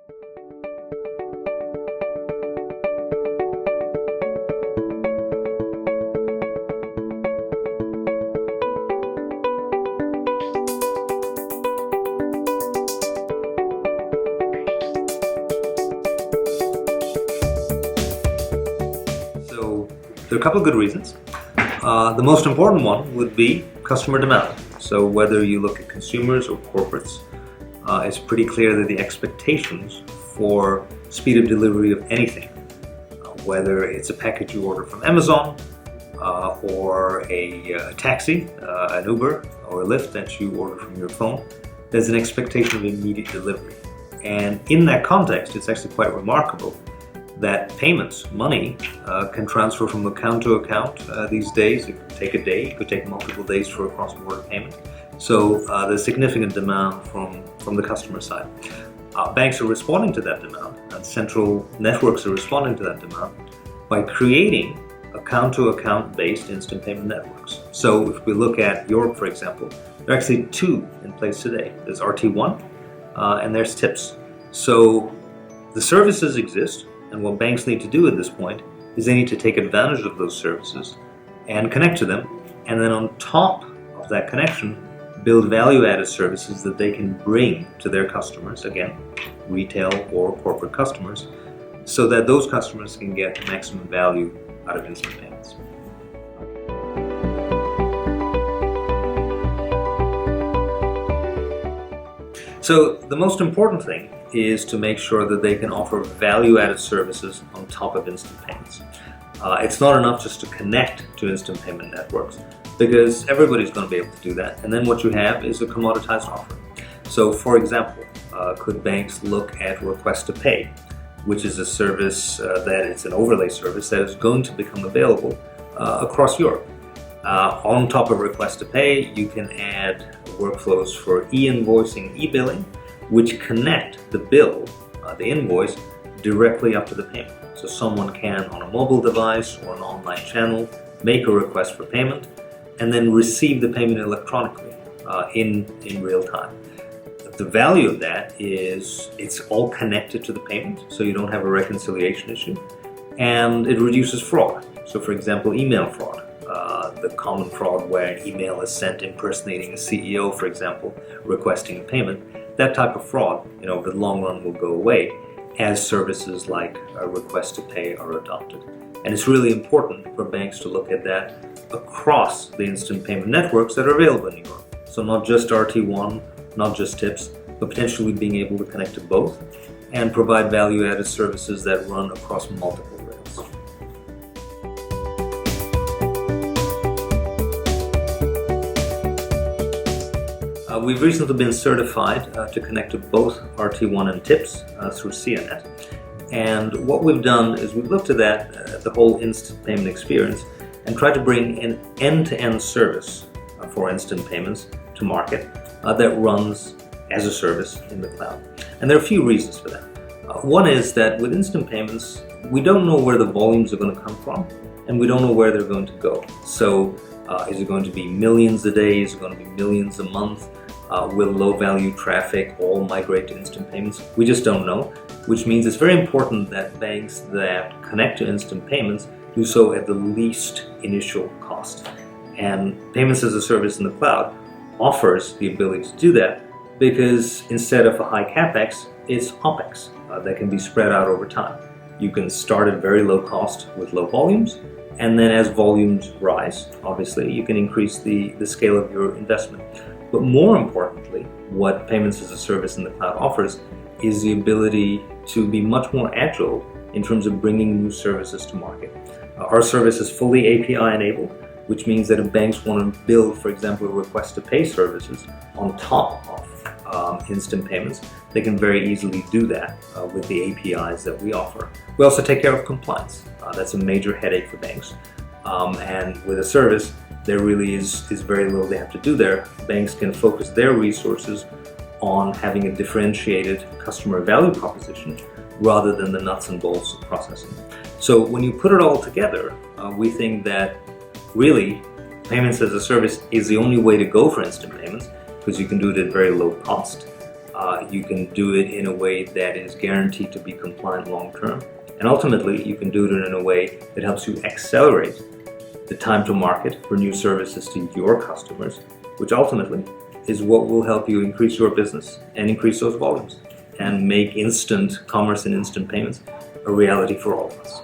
So there are a couple of good reasons. The most important one would be customer demand. So whether you look at consumers or corporates, it's pretty clear that the expectations for speed of delivery of anything, whether it's a package you order from Amazon, or a taxi, an Uber or a Lyft that you order from your phone, there's an expectation of immediate delivery. And in that context, it's actually quite remarkable that payments, money, can transfer from account to account these days. It could take a day, it could take multiple days for a cross-border payment. So there's significant demand from the customer side. Banks are responding to that demand, and central networks are responding to that demand by creating account-to-account based instant payment networks. So if we look at Europe, for example, there are actually two in place today. There's RT1 and there's TIPS. So the services exist, and what banks need to do at this point is they need to take advantage of those services and connect to them, and then on top of that connection, build value-added services that they can bring to their customers, again, retail or corporate customers, so that those customers can get maximum value out of instant payments. So the most important thing is to make sure that they can offer value-added services on top of instant payments. It's not enough just to connect to instant payment networks, because everybody's going to be able to do that, and then what you have is a commoditized offering. So for example, could banks look at Request to Pay, which is a service that it's an overlay service that is going to become available across Europe. On top of Request to Pay, you can add workflows for e-invoicing, e-billing, which connect the bill, the invoice, directly up to the payment. So someone can, on a mobile device or an online channel, make a request for payment and then receive the payment electronically in real time. The value of that is it's all connected to the payment, so you don't have a reconciliation issue, and it reduces fraud. So for example, email fraud, the common fraud where an email is sent impersonating a CEO, for example, requesting a payment. That type of fraud, over the long run will go away as services like Request to Pay are adopted. And it's really important for banks to look at that across the instant payment networks that are available in Europe. So not just RT1, not just TIPS, but potentially being able to connect to both and provide value-added services that run across multiple rails. We've recently been certified to connect to both RT1 and TIPS through CNET. And what we've done is we've looked at that, the whole instant payment experience, and tried to bring an end-to-end service for instant payments to market that runs as a service in the cloud. And there are a few reasons for that. One is that with instant payments, we don't know where the volumes are going to come from, and we don't know where they're going to go. So is it going to be millions a day? Is it going to be millions a month? Will low-value traffic all migrate to instant payments? We just don't know, which means it's very important that banks that connect to instant payments do so at the least initial cost. And payments as a service in the cloud offers the ability to do that because instead of a high capex, it's OpEx that can be spread out over time. You can start at very low cost with low volumes, and then as volumes rise, obviously, you can increase the scale of your investment. But more importantly, what payments as a service in the cloud offers is the ability to be much more agile in terms of bringing new services to market. Our service is fully API enabled, which means that if banks want to build, for example, Request to Pay services on top of instant payments, they can very easily do that with the APIs that we offer. We also take care of compliance. That's a major headache for banks. And with a service, there really is very little they have to do there. Banks can focus their resources on having a differentiated customer value proposition rather than the nuts and bolts of processing. So when you put it all together, we think that really payments as a service is the only way to go for instant payments because you can do it at very low cost. You can do it in a way that is guaranteed to be compliant long term. And ultimately, you can do it in a way that helps you accelerate the time to market for new services to your customers, which ultimately is what will help you increase your business and increase those volumes and make instant commerce and instant payments a reality for all of us.